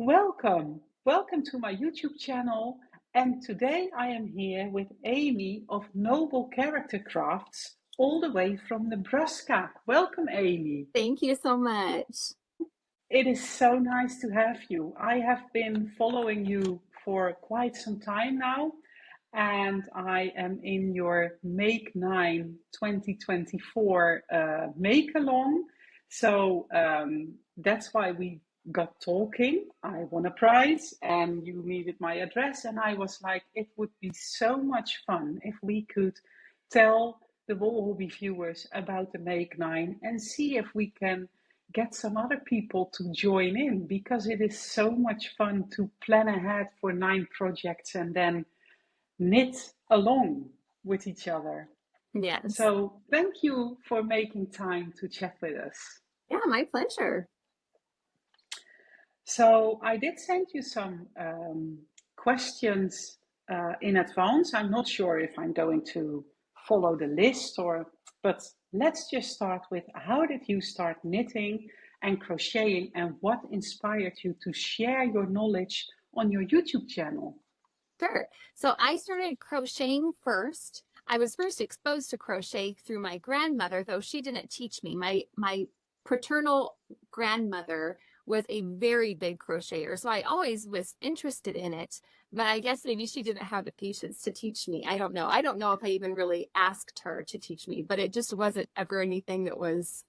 Welcome to my YouTube channel. And today I am here with Amy of Noble Character Crafts, all the way from Nebraska. Welcome, Amy. Thank you so much. It is so nice to have you. I have been following you for quite some time now, and I am in your Makenine 2024 Make Along. So that's why we got talking. I won a prize and you needed my address, and I was like, it would be so much fun if we could tell the Wall Hobby viewers about the Makenine and see if we can get some other people to join in, because it is so much fun to plan ahead for 9 projects and then knit along with each other. Yes. So thank you for making time to chat with us. Yeah, my pleasure. So I did send you some questions in advance. I'm not sure if I'm going to follow the list but let's just start with, how did you start knitting and crocheting, and what inspired you to share your knowledge on your YouTube channel? Sure. So I started crocheting first. I was first exposed to crochet through my grandmother, though she didn't teach me. My paternal grandmother was a very big crocheter, so I always was interested in it, but I guess maybe she didn't have the patience to teach me. I don't know. I don't know if I even really asked her to teach me, but it just wasn't ever anything that was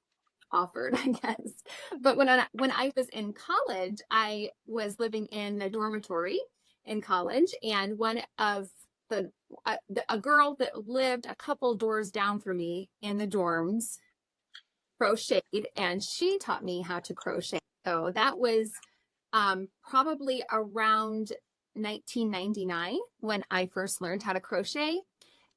offered, I guess. But when I was in college, I was living in a dormitory in college, and one of a girl that lived a couple doors down from me in the dorms crocheted, and she taught me how to crochet. So that was probably around 1999 when I first learned how to crochet,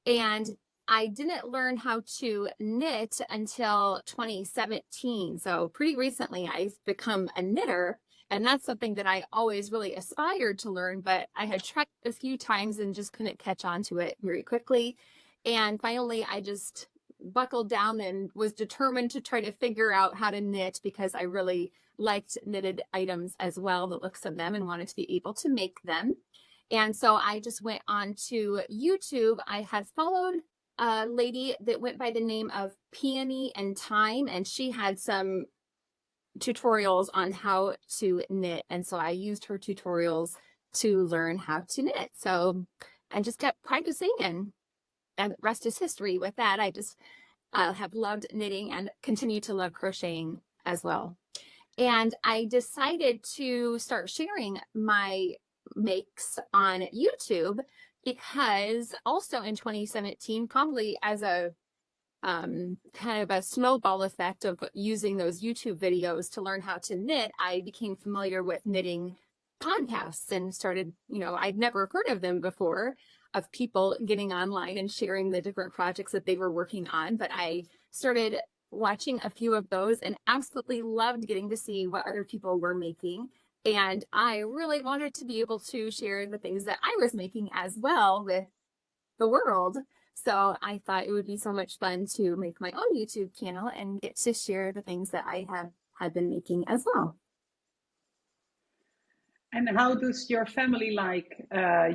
and I didn't learn how to knit until 2017. So pretty recently I've become a knitter, and that's something that I always really aspired to learn, but I had tried a few times and just couldn't catch on to it very quickly. And finally I just buckled down and was determined to try to figure out how to knit, because I really liked knitted items as well, the looks of them, and wanted to be able to make them. And so I just went on to YouTube. I had followed a lady that went by the name of Peony and Time, and she had some tutorials on how to knit, and so I used her tutorials to learn how to knit. So I just kept practicing, and the rest is history. With that, I just have loved knitting and continue to love crocheting as well. And I decided to start sharing my makes on YouTube, because also in 2017, probably as a kind of a snowball effect of using those YouTube videos to learn how to knit, I became familiar with knitting podcasts and started, I'd never heard of them before, of people getting online and sharing the different projects that they were working on. But I started watching a few of those and absolutely loved getting to see what other people were making. And I really wanted to be able to share the things that I was making as well with the world. So I thought it would be so much fun to make my own YouTube channel and get to share the things that I had been making as well. And how does your family like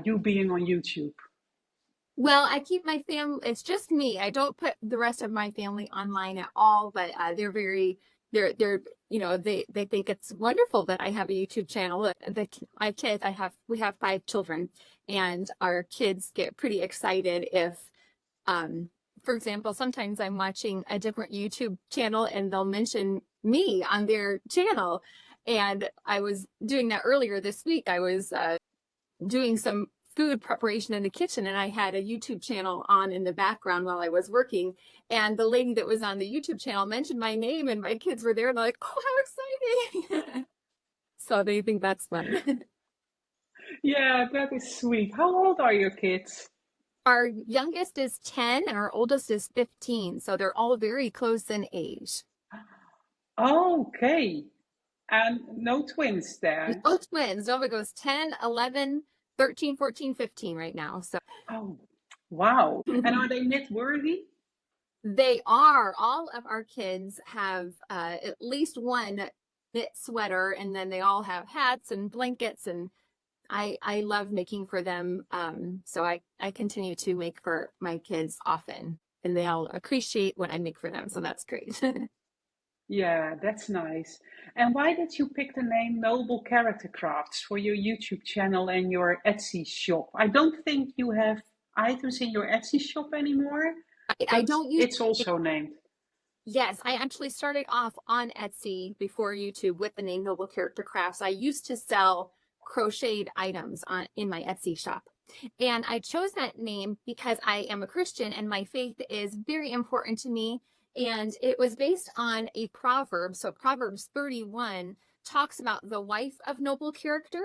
you being on YouTube? Well, I keep my family, it's just me. I don't put the rest of my family online at all, but they're very, they're, they think it's wonderful that I have a YouTube channel. I have kids, we have 5 children, and our kids get pretty excited if, for example, sometimes I'm watching a different YouTube channel and they'll mention me on their channel. And I was doing that earlier this week. I was doing some food preparation in the kitchen, and I had a YouTube channel on in the background while I was working, and the lady that was on the YouTube channel mentioned my name, and my kids were there, and they're like, oh, how exciting. So they think that's fun. Yeah, that is sweet. How old are your kids? Our youngest is 10 and our oldest is 15, so they're all very close in age. Okay. And no twins there? No twins. Nova goes 10, 11, 13, 14, 15 right now. So Oh, wow. And are they knit worthy? they are. All of our kids have at least one knit sweater, and then they all have hats and blankets, and I love making for them. So I continue to make for my kids often, and they all appreciate what I make for them. So that's great. Yeah, that's nice. And why did you pick the name Noble Character Crafts for your YouTube channel and your Etsy shop? I don't think you have items in your Etsy shop anymore, I but don't use it's also named. Yes, I actually started off on Etsy before YouTube with the name Noble Character Crafts. I used to sell crocheted items in my Etsy shop. And I chose that name because I am a Christian and my faith is very important to me. And it was based on a proverb. So Proverbs 31 talks about the wife of noble character.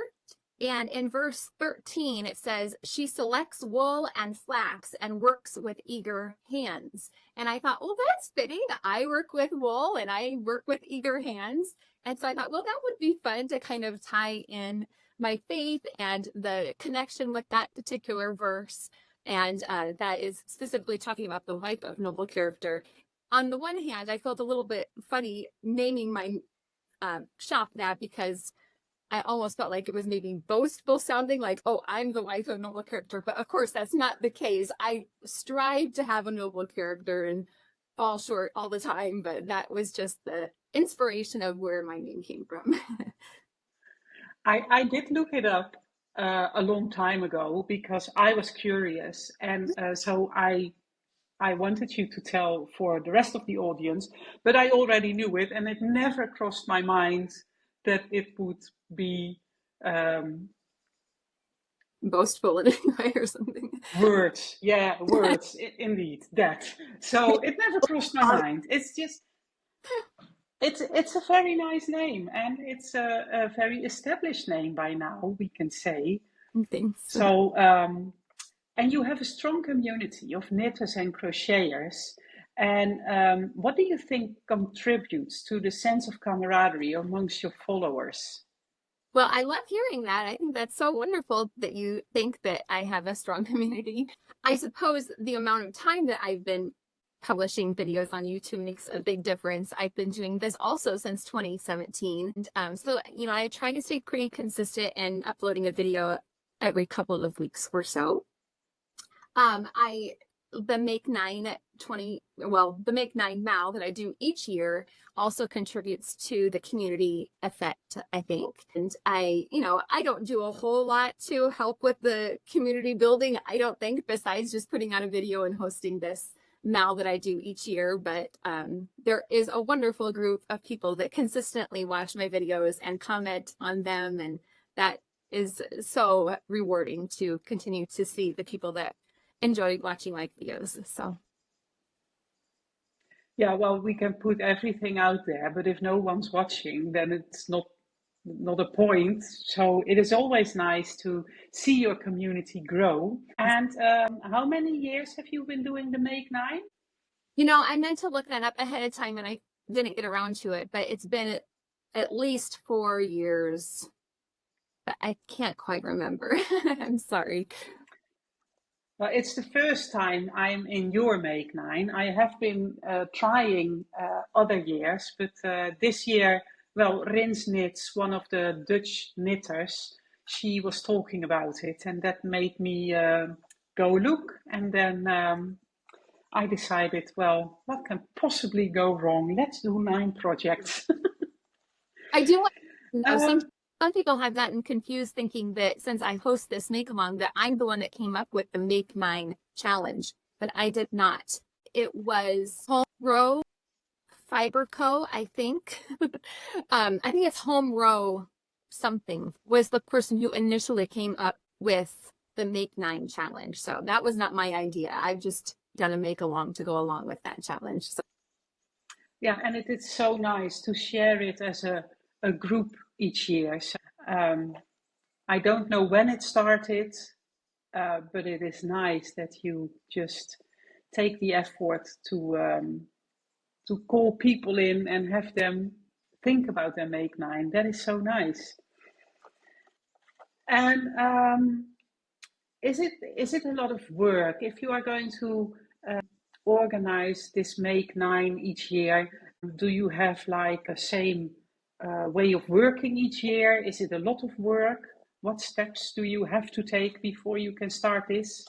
And in verse 13, it says, she selects wool and flax and works with eager hands. And I thought, well, that's fitting. I work with wool and I work with eager hands. And so I thought, well, that would be fun to kind of tie in my faith and the connection with that particular verse. And that is specifically talking about the wife of noble character. On the one hand, I felt a little bit funny naming my shop that, because I almost felt like it was maybe boastful sounding, like, oh, I'm the wife of a noble character. But of course, that's not the case. I strive to have a noble character and fall short all the time. But that was just the inspiration of where my name came from. I did look it up a long time ago because I was curious. And so I wanted you to tell for the rest of the audience, but I already knew it, and it never crossed my mind that it would be Boastful in any way or something. words. Yeah, words, indeed, that. So it never crossed my mind. It's just, it's a very nice name, and it's a very established name by now, we can say. Thanks. So, and you have a strong community of knitters and crocheters. And what do you think contributes to the sense of camaraderie amongst your followers? Well, I love hearing that. I think that's so wonderful that you think that I have a strong community. I suppose the amount of time that I've been publishing videos on YouTube makes a big difference. I've been doing this also since 2017. So, I try to stay pretty consistent and uploading a video every couple of weeks or so. The Makenine Mal that I do each year also contributes to the community effect, I think. And I don't do a whole lot to help with the community building, I don't think, besides just putting out a video and hosting this Mal that I do each year. But there is a wonderful group of people that consistently watch my videos and comment on them. And that is so rewarding to continue to see the people that enjoy watching my videos. So Yeah, well, we can put everything out there, but if no one's watching, then it's not a point. So it is always nice to see your community grow. And how many years have you been doing the Make Nine? I meant to look that up ahead of time and I didn't get around to it, but it's been at least 4 years, but I can't quite remember. I'm sorry. Well, it's the first time I'm in your Make Nine. I have been trying other years, but this year, well, Rins Knits, one of the Dutch knitters, she was talking about it, and that made me go look. And then I decided, well, what can possibly go wrong? Let's do 9 projects. I do want to know, some people have gotten confused thinking that since I host this Make Along, that I'm the one that came up with the Make Mine challenge, but I did not. It was Home Row Fiber Co., I think. I think it's Home Row something was the person who initially came up with the Make 9 challenge. So that was not my idea. I've just done a Make Along to go along with that challenge. So. Yeah, and it is so nice to share it as a group each year. So, I don't know when it started, but it is nice that you just take the effort to call people in and have them think about their Make Nine. That is so nice. And is it a lot of work if you are going to organize this Make Nine each year? Do you have like a same way of working each year? Is it a lot of work? What steps do you have to take before you can start this?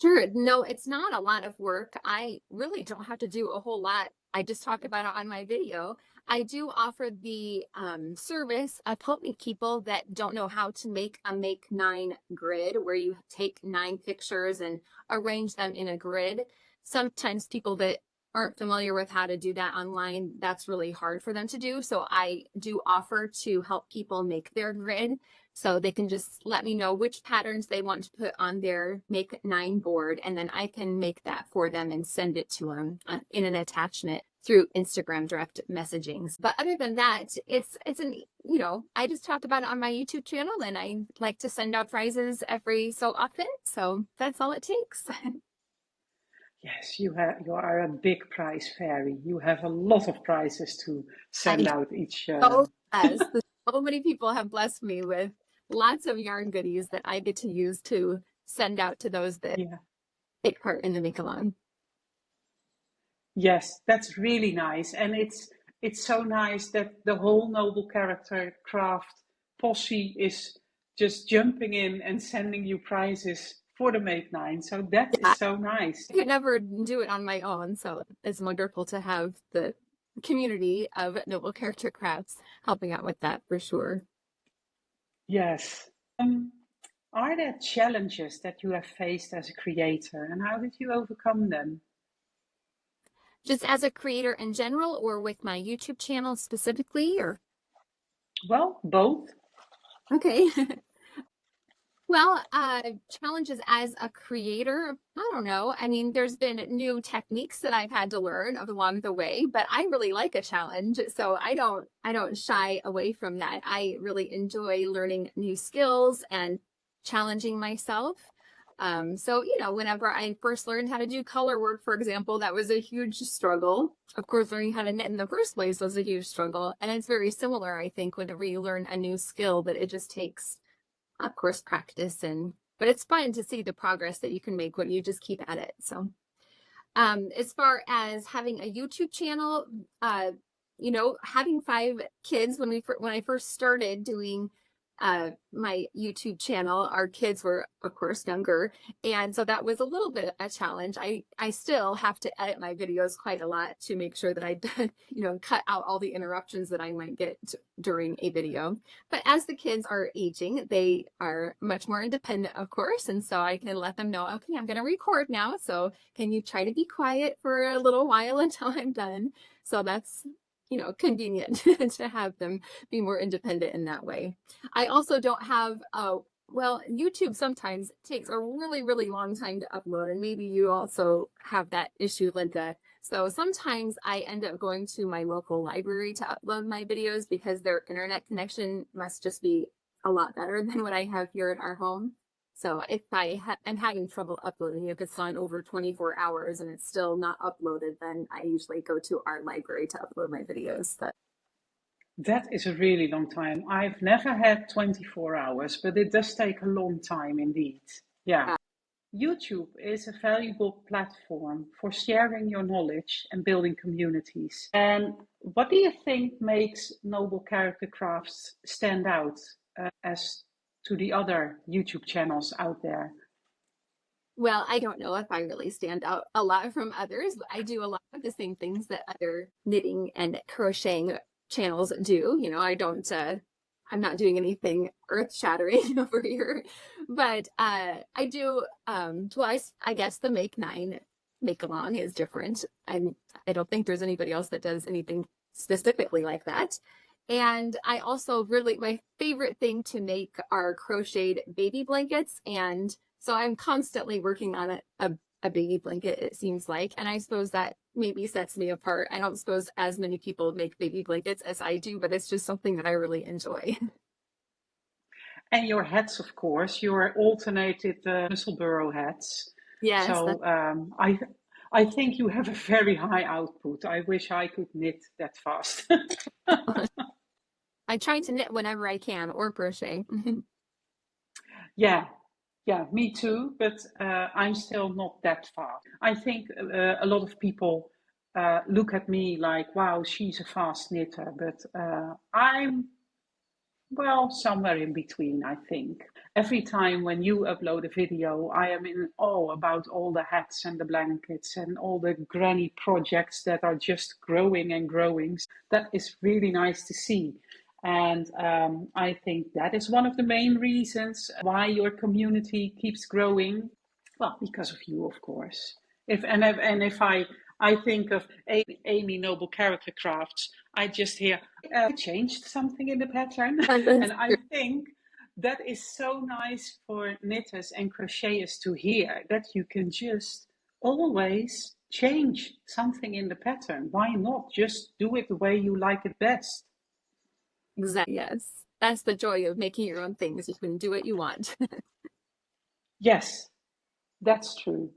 Sure. No, it's not a lot of work. I really don't have to do a whole lot. I just talk about it on my video. I do offer the service of helping people that don't know how to make a Make9 grid, where you take 9 pictures and arrange them in a grid. Sometimes people that aren't familiar with how to do that online, that's really hard for them to do. So I do offer to help people make their grid. So they can just let me know which patterns they want to put on their Make9 board, and then I can make that for them and send it to them in an attachment through Instagram direct messagings. But other than that, it's an, you know, I just talk about it on my YouTube channel, and I like to send out prizes every so often. So that's all it takes. Yes, you are a big prize fairy. You have a lot of prizes to send out each. So as so many people have blessed me with lots of yarn goodies that I get to use to send out to those that take part in the Make Along. Yes, that's really nice. And it's so nice that the whole Noble Character Craft posse is just jumping in and sending you prizes for the Make9. So that is so nice. I could never do it on my own, so it's wonderful to have the community of Noble Character Crafts helping out with that for sure. Yes. Are there challenges that you have faced as a creator, and how did you overcome them? Just as a creator in general, or with my YouTube channel specifically, or? Well, both. Okay. Well, challenges as a creator, I don't know. I mean, there's been new techniques that I've had to learn along the way, but I really like a challenge. So I don't shy away from that. I really enjoy learning new skills and challenging myself. So, you know, whenever I first learned how to do color work, for example, that was a huge struggle. Of course, learning how to knit in the first place was a huge struggle. And it's very similar, I think, whenever you learn a new skill, but it just takes, of course, practice, but it's fun to see the progress that you can make when you just keep at it. So as far as having a YouTube channel, you know, having 5 kids, when I first started doing my YouTube channel, our kids were, of course, younger, and so that was a little bit a challenge. I still have to edit my videos quite a lot to make sure that I you know, cut out all the interruptions that I might get during a video. But as the kids are aging, they are much more independent, of course, and so I can let them know, okay, I'm going to record now, so can you try to be quiet for a little while until I'm done? So that's, you know, convenient to have them be more independent in that way. I also don't have, well, YouTube sometimes takes a really, really long time to upload, and maybe you also have that issue, Linda. So sometimes I end up going to my local library to upload my videos because their internet connection must just be a lot better than what I have here at our home. So if I'm having trouble uploading, if it's on over 24 hours and it's still not uploaded, then I usually go to our library to upload my videos. That is a really long time. I've never had 24 hours, but it does take a long time indeed. Yeah. YouTube is a valuable platform for sharing your knowledge and building communities. And what do you think makes Noble Character Crafts stand out as to the other YouTube channels out there? Well, I don't know if I really stand out a lot from others. I do a lot of the same things that other knitting and crocheting channels do. You know, I'm not doing anything earth-shattering over here, but I do, well, I guess the Make9 Make Along is different. I don't think there's anybody else that does anything specifically like that. And I also really, my favorite thing to make are crocheted baby blankets. And so I'm constantly working on a baby blanket, it seems like. And I suppose that maybe sets me apart. I don't suppose as many people make baby blankets as I do, but it's just something that I really enjoy. And your hats, of course, your alternated Musselburgh hats. Yes. So I think you have a very high output. I wish I could knit that fast. I try to knit whenever I can, or crochet. Yeah, me too, but I'm still not that far. I think a lot of people look at me like, wow, she's a fast knitter. But I'm, well, somewhere in between, I think. Every time when you upload a video, I am in awe about all the hats and the blankets and all the granny projects that are just growing and growing. That is really nice to see. And I think that is one of the main reasons why your community keeps growing. Well, because of you, of course. If I think of Amy Noble Character Crafts, I just hear changed something in the pattern, and I think that is so nice for knitters and crocheters to hear, that you can just always change something in the pattern. Why not just do it the way you like it best? Exactly. Yes. That's the joy of making your own things. You can do what you want. Yes, that's true.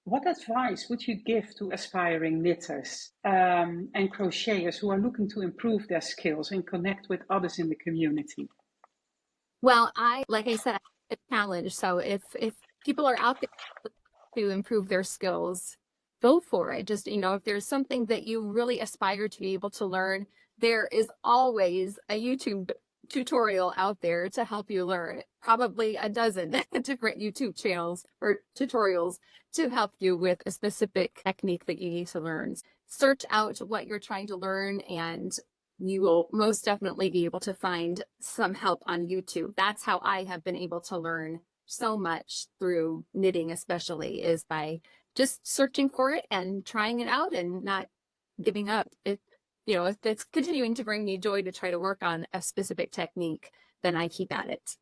What advice would you give to aspiring knitters and crocheters who are looking to improve their skills and connect with others in the community? Well, like I said, it's a challenge. So if people are out there to improve their skills, go for it. Just, if there's something that you really aspire to be able to learn, there is always a YouTube tutorial out there to help you learn. Probably a dozen different YouTube channels or tutorials to help you with a specific technique that you need to learn. Search out what you're trying to learn, and you will most definitely be able to find some help on YouTube. That's how I have been able to learn so much through knitting, especially, is by just searching for it and trying it out and not giving up. If it's continuing to bring me joy to try to work on a specific technique, then I keep at it.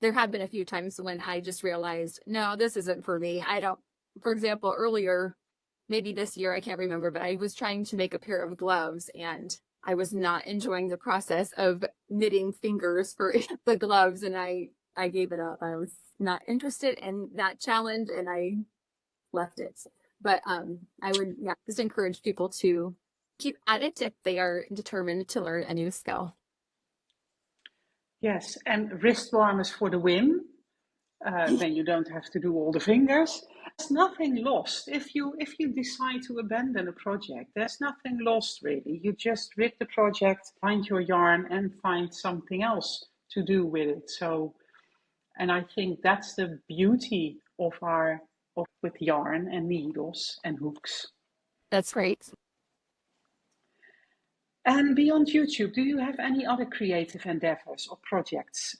There have been a few times when I just realized, no, this isn't for me. For example, earlier, maybe this year, I can't remember, but I was trying to make a pair of gloves and I was not enjoying the process of knitting fingers for the gloves, and I gave it up. I was not interested in that challenge and I left it. But I would just encourage people to keep at it if they are determined to learn a new skill. Yes, and wrist warmers for the win. Then you don't have to do all the fingers. There's nothing lost if you decide to abandon a project. There's nothing lost, really. You just rip the project, find your yarn, and find something else to do with it. So, and I think that's the beauty of with yarn and needles and hooks. That's right. And beyond YouTube, do you have any other creative endeavors or projects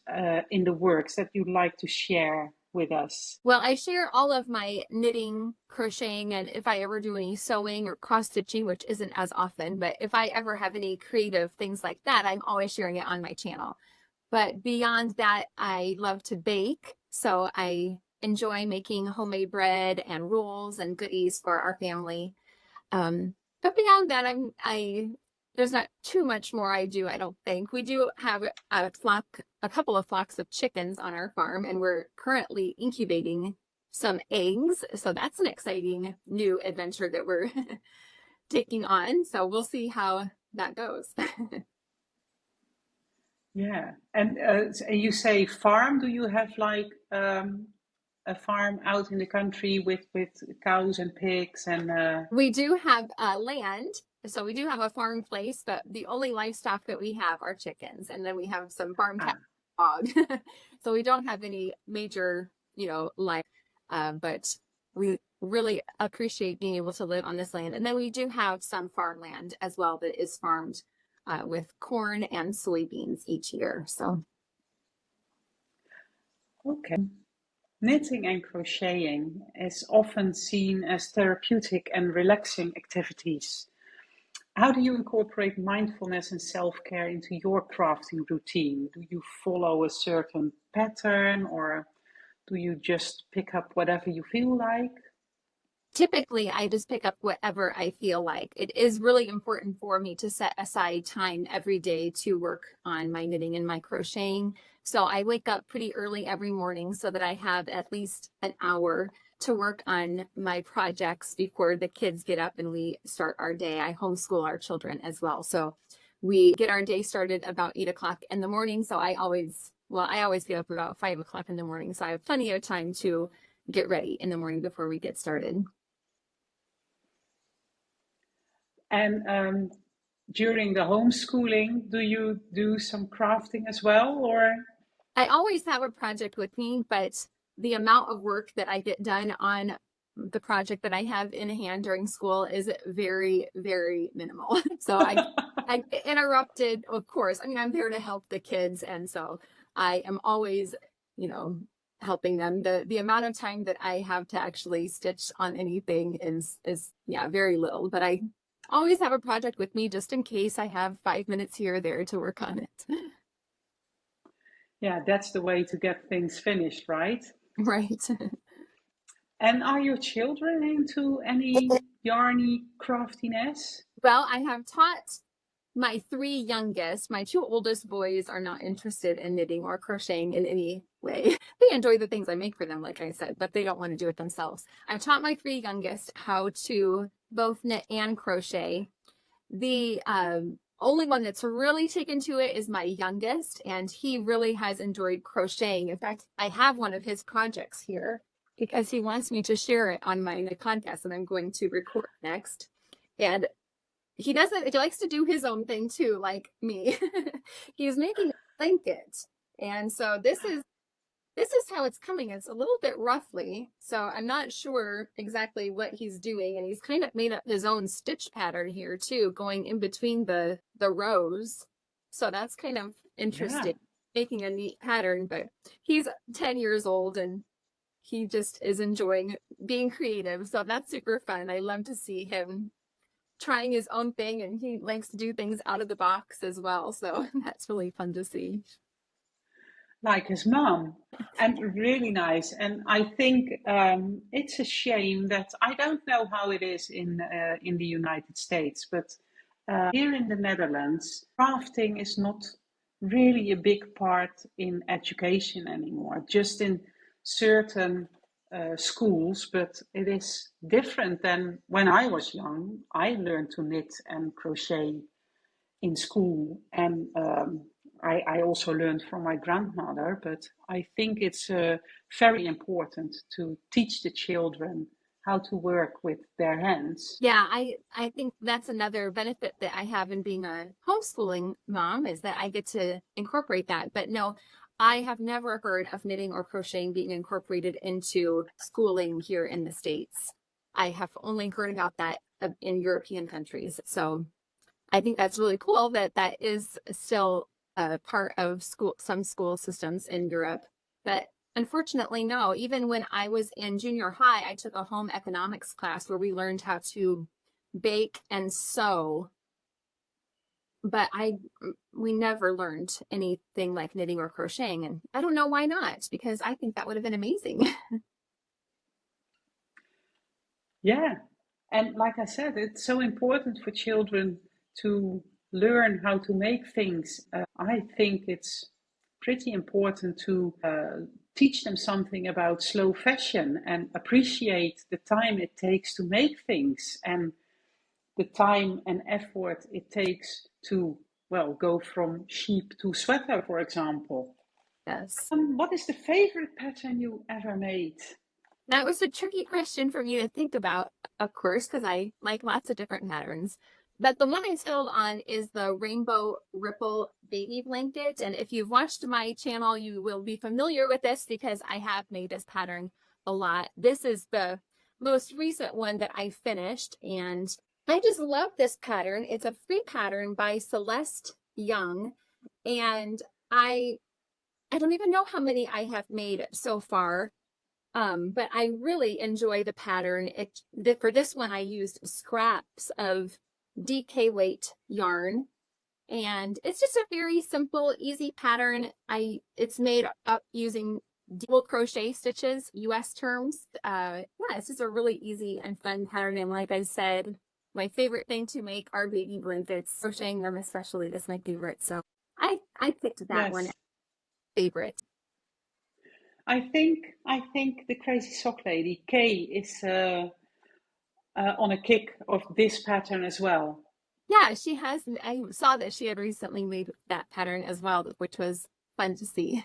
in the works that you'd like to share with us? Well, I share all of my knitting, crocheting, and if I ever do any sewing or cross stitching, which isn't as often, but if I ever have any creative things like that, I'm always sharing it on my channel. But beyond that, I love to bake. So I enjoy making homemade bread and rolls and goodies for our family. But beyond that, there's not too much more I do, I don't think. We do have a couple of flocks of chickens on our farm, and we're currently incubating some eggs. So that's an exciting new adventure that we're taking on. So we'll see how that goes. Yeah. And you say farm, do you have like a farm out in the country with cows and pigs and We do have land. So we do have a farm place, but the only livestock that we have are chickens. And then we have some farm cat dog. So we don't have any major, life. But we really appreciate being able to live on this land. And then we do have some farmland as well that is farmed with corn and soybeans each year. So. Okay. Knitting and crocheting is often seen as therapeutic and relaxing activities. How do you incorporate mindfulness and self-care into your crafting routine? Do you follow a certain pattern, or do you just pick up whatever you feel like? Typically, I just pick up whatever I feel like. It is really important for me to set aside time every day to work on my knitting and my crocheting. So I wake up pretty early every morning so that I have at least an hour to work on my projects before the kids get up and we start our day. I homeschool our children as well. So we get our day started about 8 o'clock in the morning. So I always get up about 5 o'clock in the morning. So I have plenty of time to get ready in the morning before we get started. And during the homeschooling, do you do some crafting as well, or? I always have a project with me, but the amount of work that I get done on the project that I have in hand during school is very, very minimal. So I get interrupted, of course. I mean, I'm there to help the kids, and so I am always, helping them. The amount of time that I have to actually stitch on anything is yeah, very little. But I always have a project with me just in case I have 5 minutes here or there to work on it. Yeah, that's the way to get things finished, right? Right. And are your children into any yarny craftiness? Well, I have taught my three youngest. My two oldest boys are not interested in knitting or crocheting in any way. They enjoy the things I make for them, like I said, but they don't want to do it themselves. I've taught my three youngest how to both knit and crochet. The only one that's really taken to it is my youngest, and he really has enjoyed crocheting. In fact, I have one of his projects here because he wants me to share it on my contest that I'm going to record next. And he likes to do his own thing too, like me. He's making a blanket. And so this is how it's coming. It's a little bit roughly, so I'm not sure exactly what he's doing. And he's kind of made up his own stitch pattern here too, going in between the rows. So that's kind of interesting, making a neat pattern. But he's 10 years old and he just is enjoying being creative. So that's super fun. I love to see him trying his own thing, and he likes to do things out of the box as well. So that's really fun to see. Like his mom, and really nice. And I think it's a shame that I don't know how it is in the United States, but here in the Netherlands, crafting is not really a big part in education anymore. Just in certain schools, but it is different than when I was young. I learned to knit and crochet in school, and I also learned from my grandmother, but I think it's very important to teach the children how to work with their hands. Yeah, I think that's another benefit that I have in being a homeschooling mom, is that I get to incorporate that. But no, I have never heard of knitting or crocheting being incorporated into schooling here in the States. I have only heard about that in European countries. So I think that's really cool that that is still a part of some school systems in Europe. But unfortunately, no. Even when I was in junior high, I took a home economics class where we learned how to bake and sew. But we never learned anything like knitting or crocheting. And I don't know why not, because I think that would have been amazing. Yeah, and like I said, it's so important for children to learn how to make things. I think it's pretty important to teach them something about slow fashion and appreciate the time it takes to make things and the time and effort it takes to, well, go from sheep to sweater, for example. Yes. What is the favorite pattern you ever made? That was a tricky question for me to think about, of course, because I like lots of different patterns. But the one I settled on is the rainbow ripple baby blanket. And if you've watched my channel, you will be familiar with this because I have made this pattern a lot. This is the most recent one that I finished, and I just love this pattern. It's a free pattern by Celeste Young, and I don't even know how many I have made so far. But I really enjoy the pattern. For this one, I used scraps of DK weight yarn, and it's just a very simple, easy pattern. It's made up using double crochet stitches, US terms. Yeah, it's just a really easy and fun pattern. And like I said, my favorite thing to make are baby blankets. Crocheting them especially is my favorite. So I picked that one as favorite. I think the crazy sock lady Kay is on a kick of this pattern as well. Yeah, she has. I saw that she had recently made that pattern as well, which was fun to see.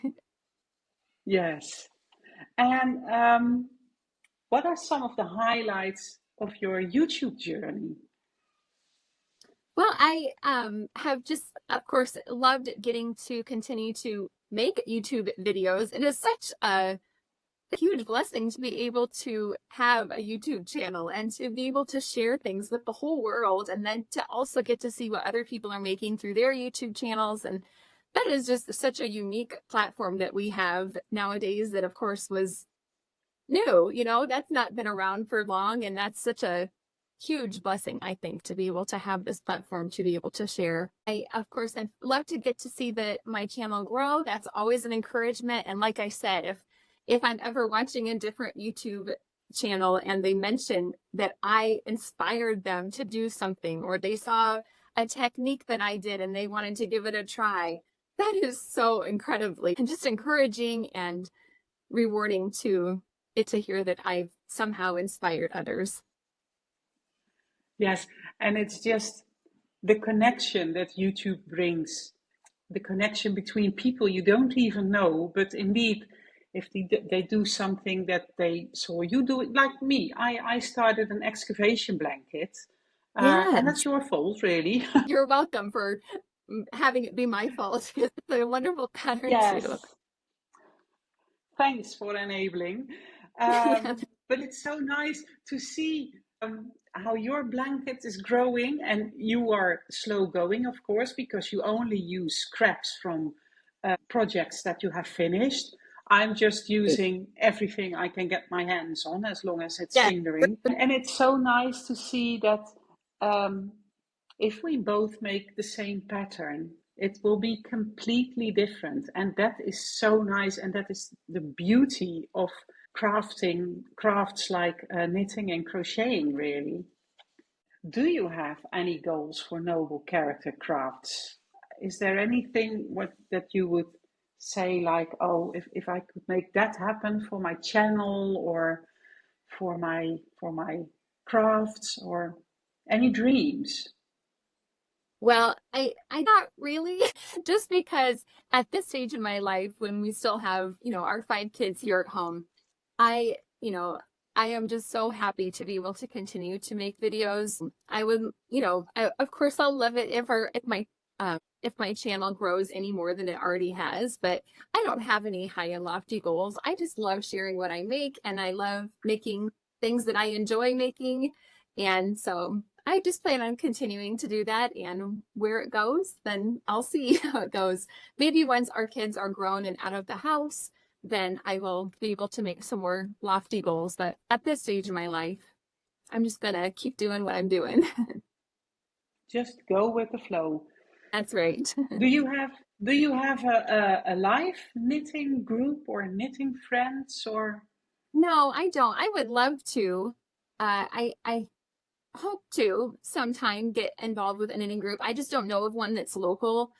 Yes. And what are some of the highlights of your YouTube journey? Well, I have just, of course, loved getting to continue to make YouTube videos. It is such a huge blessing to be able to have a YouTube channel and to be able to share things with the whole world, and then to also get to see what other people are making through their YouTube channels. And that is just such a unique platform that we have nowadays that, of course, was new. That's not been around for long, and that's such a huge blessing, I think, to be able to have this platform to be able to share. I, of course, I'd love to get to see my channel grow. That's always an encouragement. And like I said, if I'm ever watching a different YouTube channel and they mention that I inspired them to do something, or they saw a technique that I did and they wanted to give it a try, that is so incredibly and just encouraging and rewarding to hear that I've somehow inspired others. Yes, and it's just the connection that YouTube brings, the connection between people you don't even know, but indeed, if they do something that they saw you do, it like me. I started an excavation blanket, and that's Yes, your fault, really. you're welcome for having it be my fault. It's a wonderful pattern too. Yes, thanks for enabling. Yeah. But it's so nice to see how your blanket is growing, and you are slow going, of course, because you only use scraps from projects that you have finished. I'm just using everything I can get my hands on as long as it's Yeah. fingering. And it's so nice to see that um, if we both make the same pattern, it will be completely different. And that is so nice. And that is the beauty of crafts like knitting and crocheting, really. Do you have any goals for noble character crafts? Is there anything that you would say, like, oh, if I could make that happen for my channel, or for my crafts, or any dreams? Well, I not really, just because at this stage in my life, when we still have, our 5 kids here at home, I, you know, I am just so happy to be able to continue to make videos. I would, of course, I'll love it if my channel grows any more than it already has, but I don't have any high and lofty goals. I just love sharing what I make, and I love making things that I enjoy making. And so I just plan on continuing to do that, and where it goes, then I'll see how it goes. Maybe once our kids are grown and out of the house, then I will be able to make some more lofty goals. But at this stage in my life, I'm just gonna keep doing what I'm doing. Just go with the flow. That's right. Do you have do you have a live knitting group or knitting friends, or? No, I don't. I would love to. I hope to sometime get involved with a knitting group. I just don't know of one that's local.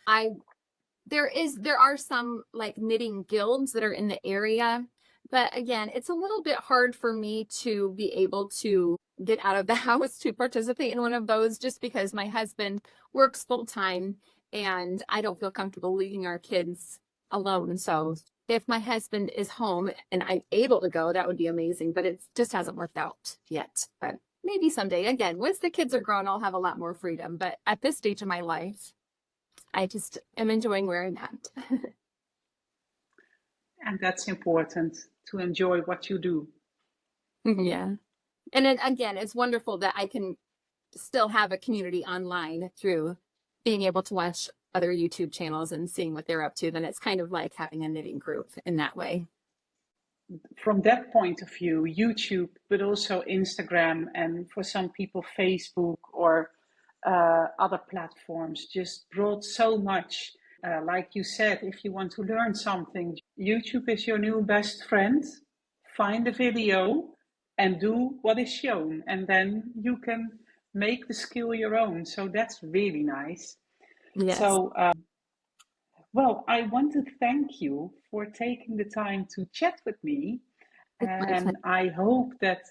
There are some like knitting guilds that are in the area, but again, it's a little bit hard for me to be able to get out of the house to participate in one of those, just because my husband works full time and I don't feel comfortable leaving our kids alone. So if my husband is home and I'm able to go, that would be amazing, but it just hasn't worked out yet. But maybe someday. Again, once the kids are grown, I'll have a lot more freedom. But at this stage of my life, I just am enjoying where I'm at. And that's important, to enjoy what you do. Yeah. And then again, it's wonderful that I can still have a community online through being able to watch other YouTube channels and seeing what they're up to. Then it's kind of like having a knitting group in that way. From that point of view, YouTube, but also Instagram, and for some people, Facebook, or other platforms, just brought so much. Like you said, if you want to learn something, YouTube is your new best friend. Find a video and do what is shown, and then you can make the skill your own. So that's really nice. Yes. So, well, I want to thank you for taking the time to chat with me. It's my pleasure. And I hope that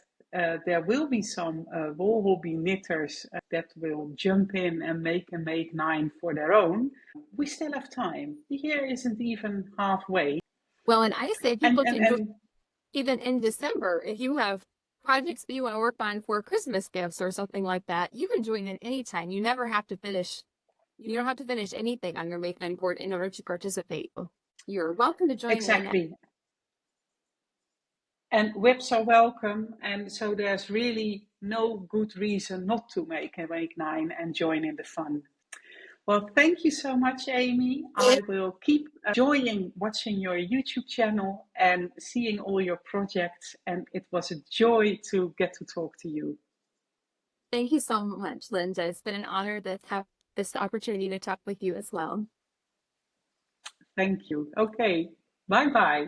there will be some wall hobby knitters that will jump in and make a Make9 for their own. We still have time. The year isn't even halfway. Well, and I say And, people and, can do and even in December if you have projects that you want to work on for Christmas gifts or something like that, you can join in anytime. You never have to finish. You don't have to finish anything on your Makenine board in order to participate. You're welcome to join in. Exactly. And whips are welcome, and so there's really no good reason not to make a Make 9 and join in the fun. Well, thank you so much, Amy. I will keep enjoying watching your YouTube channel and seeing all your projects, and it was a joy to get to talk to you. Thank you so much, Linda. It's been an honor to have this opportunity to talk with you as well. Thank you. Okay, bye-bye.